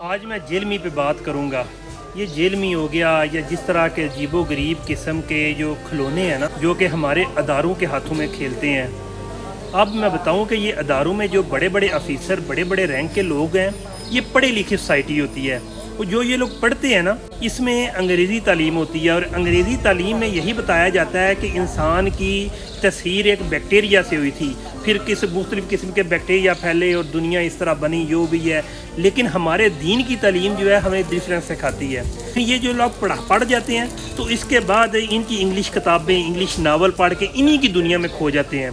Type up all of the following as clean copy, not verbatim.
آج میں جیلمی پہ بات کروں گا۔ یہ جیلمی ہو گیا یا جس طرح کے عجیب و غریب قسم کے جو کھلونے ہیں نا، جو کہ ہمارے اداروں کے ہاتھوں میں کھیلتے ہیں۔ اب میں بتاؤں کہ یہ اداروں میں جو بڑے بڑے آفیسر، بڑے بڑے رینک کے لوگ ہیں، یہ پڑھی لکھی سوسائٹی ہوتی ہے۔ اور جو یہ لوگ پڑھتے ہیں نا، اس میں انگریزی تعلیم ہوتی ہے، اور انگریزی تعلیم میں یہی بتایا جاتا ہے کہ انسان کی تصویر ایک بیکٹیریا سے ہوئی تھی، پھر مختلف قسم کے بیکٹیریا پھیلے اور دنیا اس طرح بنی جو بھی ہے۔ لیکن ہمارے دین کی تعلیم جو ہے ہمیں ڈفرینس سکھاتی ہے۔ یہ جو لوگ پڑھ جاتے ہیں تو اس کے بعد ان کی انگلش کتابیں، انگلش ناول پڑھ کے انہی کی دنیا میں کھو جاتے ہیں۔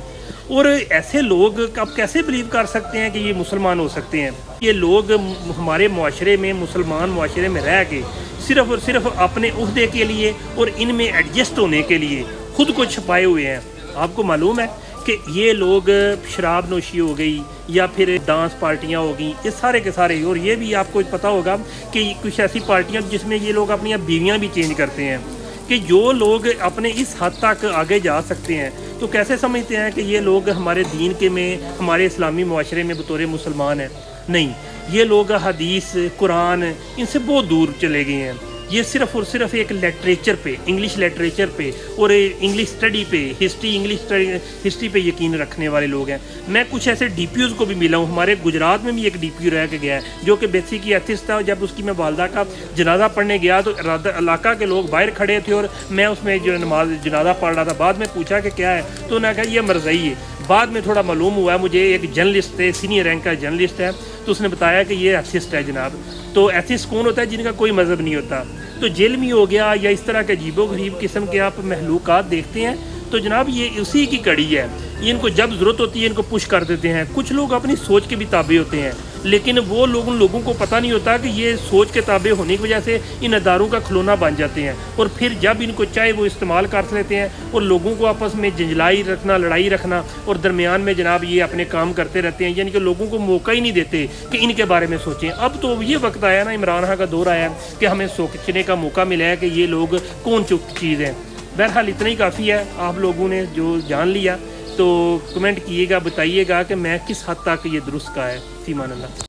اور ایسے لوگ اب کیسے بلیو کر سکتے ہیں کہ یہ مسلمان ہو سکتے ہیں؟ یہ لوگ ہمارے معاشرے میں، مسلمان معاشرے میں رہ کے صرف اور صرف اپنے عہدے کے لیے اور ان میں ایڈجسٹ ہونے کے لیے خود کو چھپائے ہوئے ہیں۔ آپ کو معلوم ہے کہ یہ لوگ شراب نوشی ہو گئی یا پھر ڈانس پارٹیاں ہو گئیں، یہ سارے کے سارے، اور یہ بھی آپ کو پتہ ہوگا کہ کچھ ایسی پارٹیاں جس میں یہ لوگ اپنی بیویاں بھی چینج کرتے ہیں، کہ جو لوگ اپنے اس حد تک آگے جا سکتے ہیں تو کیسے سمجھتے ہیں کہ یہ لوگ ہمارے دین کے میں، ہمارے اسلامی معاشرے میں بطور مسلمان ہیں؟ نہیں، یہ لوگ حدیث، قرآن، ان سے بہت دور چلے گئے ہیں۔ یہ صرف اور صرف ایک لٹریچر پہ، انگلش لٹریچر پہ اور انگلش اسٹڈی پہ، ہسٹری پہ یقین رکھنے والے لوگ ہیں۔ میں کچھ ایسے ڈی پی اوز کو بھی ملا ہوں، ہمارے گجرات میں بھی ایک ڈی پی او رہ کے گیا ہے جو کہ بیسیکلی ایتھسٹ تھا۔ جب اس کی میں والدہ کا جنازہ پڑھنے گیا تو علاقہ کے لوگ باہر کھڑے تھے اور میں اس میں جو جنازہ پڑھ رہا تھا، بعد میں پوچھا کہ کیا ہے تو انہوں نے کہا یہ مرزائی ہے۔ بعد میں تھوڑا معلوم ہوا مجھے، ایک جرنلسٹ تھے، سینئر رینک کا جرنلسٹ ہے، تو اس نے بتایا کہ یہ ایتھسٹ ہے جناب۔ تو ایتھسٹ کون ہوتا ہے؟ جن کا کوئی مذہب نہیں ہوتا۔ تو جیلمی ہو گیا یا اس طرح کے عجیب و غریب قسم کے آپ محلوقات دیکھتے ہیں تو جناب یہ اسی کی کڑی ہے۔ ان کو جب ضرورت ہوتی ہے ان کو پش کر دیتے ہیں۔ کچھ لوگ اپنی سوچ کے بھی تابع ہوتے ہیں، لیکن وہ ان لوگوں کو پتہ نہیں ہوتا کہ یہ سوچ کے تابع ہونے کی وجہ سے ان اداروں کا کھلونا بن جاتے ہیں، اور پھر جب ان کو چاہے وہ استعمال کر لیتے ہیں اور لوگوں کو آپس میں جنجلائی رکھنا، لڑائی رکھنا، اور درمیان میں جناب یہ اپنے کام کرتے رہتے ہیں، یعنی کہ لوگوں کو موقع ہی نہیں دیتے کہ ان کے بارے میں سوچیں۔ اب تو یہ وقت آیا نا، عمران خان کا دور آیا کہ ہمیں سوچنے کا موقع ملا ہے کہ یہ لوگ کون چیز ہیں۔ بہرحال اتنا ہی کافی ہے۔ آپ لوگوں نے جو جان لیا تو کمنٹ کیے گا، بتائیے گا کہ میں کس حد تک یہ درست کا ہے۔ فی امان اللہ۔